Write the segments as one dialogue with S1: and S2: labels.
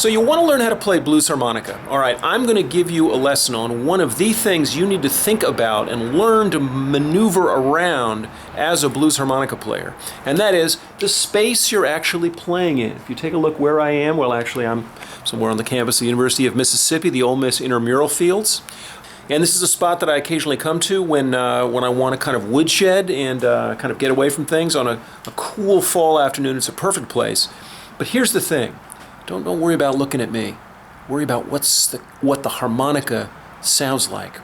S1: So you want to learn how to play blues harmonica. All right, I'm going to give you a lesson on one of the things you need to think about and learn to maneuver around as a blues harmonica player. And that is the space you're actually playing in. If you take a look where I am, well actually I'm somewhere on the campus of the University of Mississippi, the Ole Miss intramural fields. And this is a spot that I occasionally come to when I want to kind of woodshed and kind of get away from things on a cool fall afternoon. It's a perfect place. But here's the thing. Don't worry about looking at me. Worry about what the harmonica sounds like.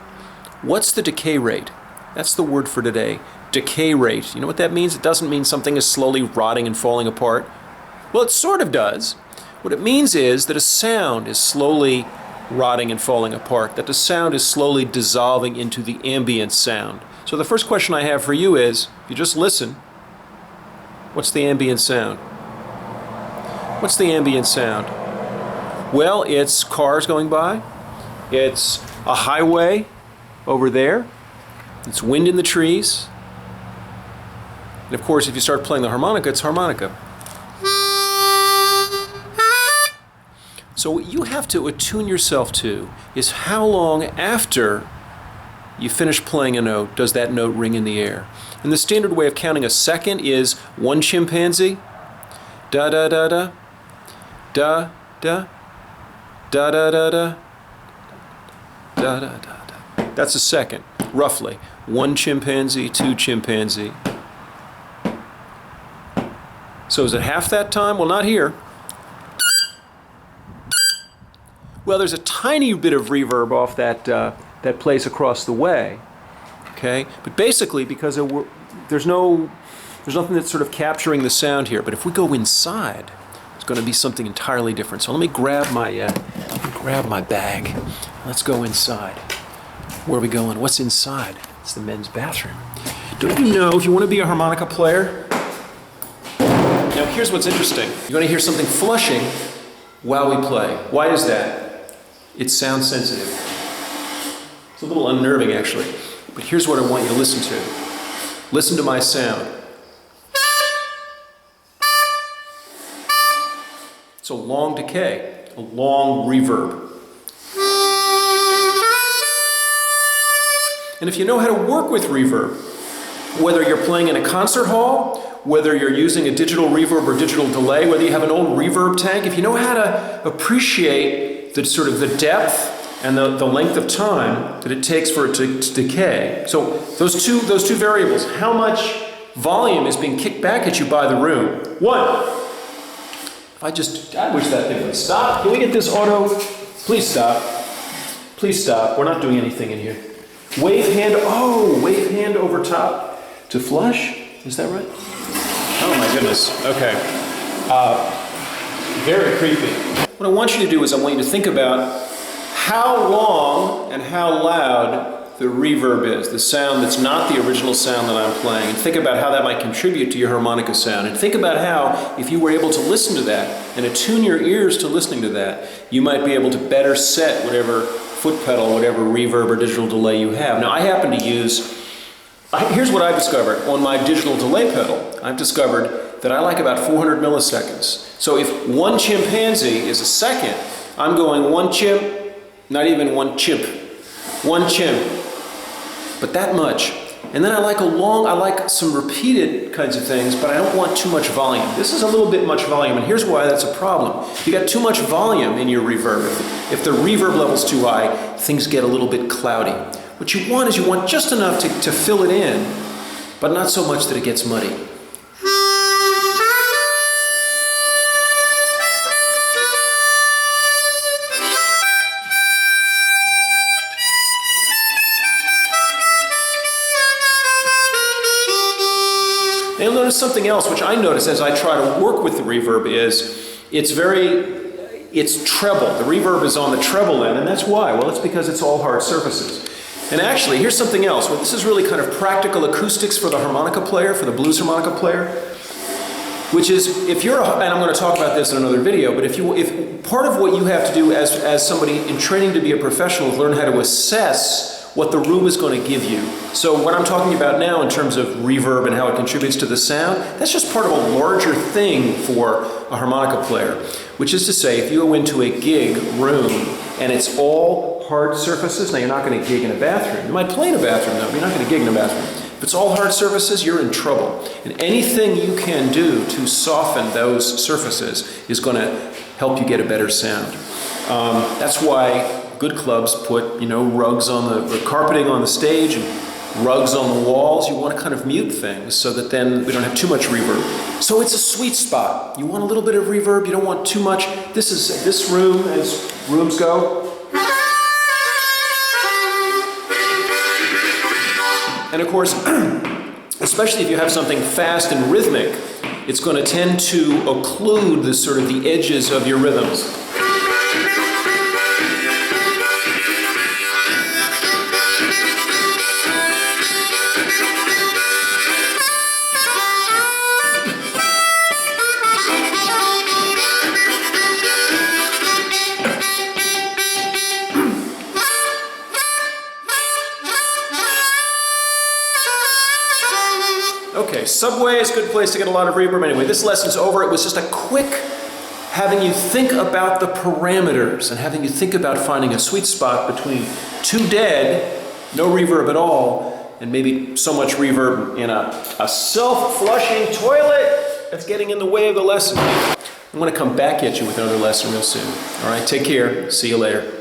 S1: What's the decay rate? That's the word for today. Decay rate. You know what that means? It doesn't mean something is slowly rotting and falling apart. Well, it sort of does. What it means is that a sound is slowly rotting and falling apart, that the sound is slowly dissolving into the ambient sound. So the first question I have for you is, if you just listen, what's the ambient sound? What's the ambient sound? Well, it's cars going by, it's a highway over there, it's wind in the trees, and of course if you start playing the harmonica, it's harmonica. So what you have to attune yourself to is how long after you finish playing a note does that note ring in the air. And the standard way of counting a second is one chimpanzee, da da da da, da da, da da da da, da da da da. That's a second, roughly. One chimpanzee, two chimpanzee. So is it half that time? Well, not here. Well, there's a tiny bit of reverb off that place across the way, okay? But basically, because there's nothing that's sort of capturing the sound here. But if we go inside, it's going to be something entirely different. So let me grab my bag. Let's go inside. Where are we going? What's inside? It's the men's bathroom. Don't you know if you want to be a harmonica player? Now, here's what's interesting. You're going to hear something flushing while we play. Why is that? It's sound sensitive. It's a little unnerving, actually. But here's what I want you to listen to. Listen to my sound. It's a long decay, a long reverb. And if you know how to work with reverb, whether you're playing in a concert hall, whether you're using a digital reverb or digital delay, whether you have an old reverb tank, if you know how to appreciate the sort of the depth and the length of time that it takes for it to decay. So those two variables, how much volume is being kicked back at you by the room? One, I wish that thing would stop. Can we get this auto? Please stop. Please stop. We're not doing anything in here. Wave hand over top to flush. Is that right? Oh my goodness. Okay. Very creepy. What I want you to do is I want you to think about how long and how loud the reverb is, the sound that's not the original sound that I'm playing, and think about how that might contribute to your harmonica sound. And think about how, if you were able to listen to that and attune your ears to listening to that, you might be able to better set whatever foot pedal, whatever reverb or digital delay you have. Now I happen to use, here's what I've discovered on my digital delay pedal. I've discovered that I like about 400 milliseconds. So if one chimpanzee is a second, I'm going one chimp, not even one chimp, one chimp, but that much. And then I like some repeated kinds of things, but I don't want too much volume. This is a little bit much volume, and here's why that's a problem. If you got too much volume in your reverb, if the reverb level's too high, things get a little bit cloudy. What you want is just enough to fill it in, but not so much that it gets muddy. And you'll notice something else, which I notice as I try to work with the reverb, is it's treble. The reverb is on the treble end, and that's why. Well, it's because it's all hard surfaces. And actually, here's something else. Well, this is really kind of practical acoustics for the harmonica player, for the blues harmonica player, which is, and I'm going to talk about this in another video, but if part of what you have to do as somebody in training to be a professional is learn how to assess what the room is going to give you. So what I'm talking about now in terms of reverb and how it contributes to the sound, that's just part of a larger thing for a harmonica player. which is to say, if you go into a gig room and it's all hard surfaces, now you're not going to gig in a bathroom. You might play in a bathroom though, but you're not going to gig in a bathroom. If it's all hard surfaces, you're in trouble. And anything you can do to soften those surfaces is going to help you get a better sound. That's why good clubs put, rugs on the carpeting on the stage and rugs on the walls. You want to kind of mute things so that then we don't have too much reverb. So it's a sweet spot. You want a little bit of reverb, you don't want too much. This room, as rooms go. And of course, especially if you have something fast and rhythmic, it's going to tend to occlude the edges of your rhythms. Okay, Subway is a good place to get a lot of reverb. Anyway, this lesson's over. It was just a quick having you think about the parameters and having you think about finding a sweet spot between too dead, no reverb at all, and maybe so much reverb in a self-flushing toilet that's getting in the way of the lesson. I'm going to come back at you with another lesson real soon. All right, take care. See you later.